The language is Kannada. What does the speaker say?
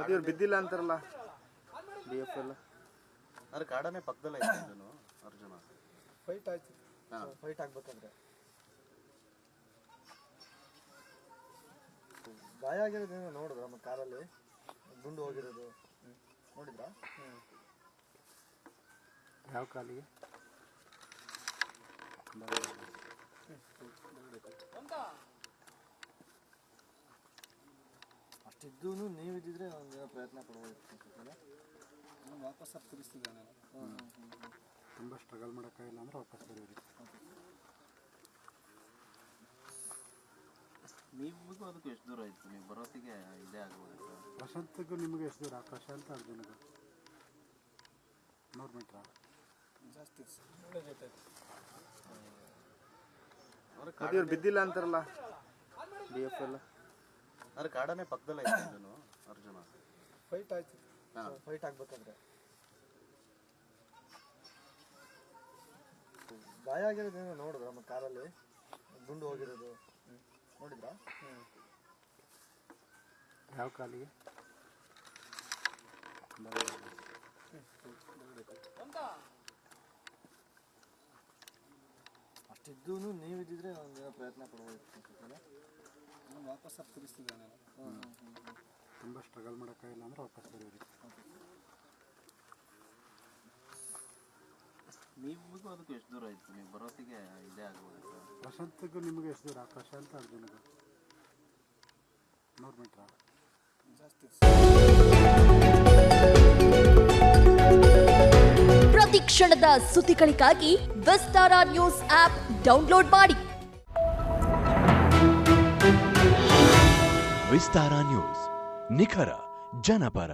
ಇವ್ರು ಬಿದ್ದಿಲ್ಲ ಅಂತಾರಲ್ಲ DF ಎಲ್ಲ ಅಂದ್ರೆ ಕಾಡನೆ ಪಕ್ಕದಲ್ಲ ಇತ್ತು ಅರ್ಜುನ ಫೈಟ್ ಆಯ್ತು. ಫೈಟ್ ಆಗ್ಬೇಕಂದ್ರೆ ಗಾಯ ಆಗಿರೋದೇನೋ ನೋಡಿದ್ರ ನಮ್ಮ ಕಾರಲ್ಲಿ ಗುಂಡು ಹೋಗಿರೋದು ನೋಡಿದ್ರಾ? ಯಾವ ಕಾಲಿಗೆ? ಅಷ್ಟಿದ್ದೂ ನೀವಿದ್ದಿದ್ರೆ ಒಂದೇನೋ ಪ್ರಯತ್ನ ಪಡ್ಬೋದು. ವಾಪಸ್ ತರಿಸ್ತಿದ್ದಾನೆ. ತುಂಬ ಸ್ಟ್ರಗಲ್ ಮಾಡೋಕ್ಕಾಗಿಲ್ಲ ಅಂದ್ರೆ ವಾಪಸ್ ಬರೋರಿ. ನಿಮಗೂ ಅದಕ್ಕೂ ಎಷ್ಟು ದೂರ ಇತ್ತು? ನೀವು ಬರೋತ್ತಿಗೆ ಇದೇ ಆಗ್ಬೋದು. ಪ್ರಶಾಂತ್ಗೂ ನಿಮಗೆ ಎಷ್ಟು ದೂರ? ಪ್ರಶಾಂತ್ ಅರ್ಜುನ್ಗೂ 100 ಮೀಟ್ರಾ? ಜಾಸ್ತಿ ಇವ್ರು ಬಿದ್ದಿಲ್ಲ ಅಂತಾರಲ್ಲ DF ಎಲ್ಲ ಅಂದ್ರೆ ಕಾಡನೆ ಪಕ್ಕದಲ್ಲ ಇತ್ತು ಅರ್ಜುನ ಫೈಟ್ ಆಯ್ತು. ಫೈಟ್ ಆಗ್ಬೇಕಂದ್ರೆ ಗಾಯ ಆಗಿರೋದೇನೋ ನೋಡಿದ್ರ ನಮ್ಮ ಕಾರಲ್ಲಿ ಗುಂಡು ಹೋಗಿರೋದು ನೋಡಿದ್ರಾ? ಯಾವ ಕಾಲಿಗೆ? ಅಷ್ಟಿದ್ದೂ ನೀವಿದ್ದಿದ್ರೆ ಒಂದೇನೋ ಪ್ರಯತ್ನ ಪಡ್ಬೋದು. ವಾಪಸ್ ತರಿಸ್ತಿದ್ದಾನೆ. ತುಂಬ ಸ್ಟ್ರಗಲ್ ಮಾಡೋಕ್ಕಾಗಿಲ್ಲ ಅಂದ್ರೆ ವಾಪಸ್ ಬರೋರಿ. ನಿಮಗೂ ಅದಕ್ಕೂ ಎಷ್ಟು ದೂರ ಇತ್ತು? ನೀವು ಬರೋತ್ತಿಗೆ ಇದೇ ಆಗ್ಬೋದು. ಪ್ರಶಾಂತ್ಗೂ ನಿಮಗೆ ಎಷ್ಟು ದೂರ? ಪ್ರಶಾಂತ್ ಅರ್ಜುನ್ಗೂ 100 ಮೀಟ್ರಾ? ಜಾಸ್ತಿ ಪ್ರತಿ ಕ್ಷಣದ ಸುದ್ದಿಗಳಿಗಾಗಿ ವಿಸ್ತಾರ ನ್ಯೂಸ್ ಆಪ್ ಡೌನ್ಲೋಡ್ ಮಾಡಿ. ವಿಸ್ತಾರ ನ್ಯೂಸ್, ನಿಖರ ಜನಪರ.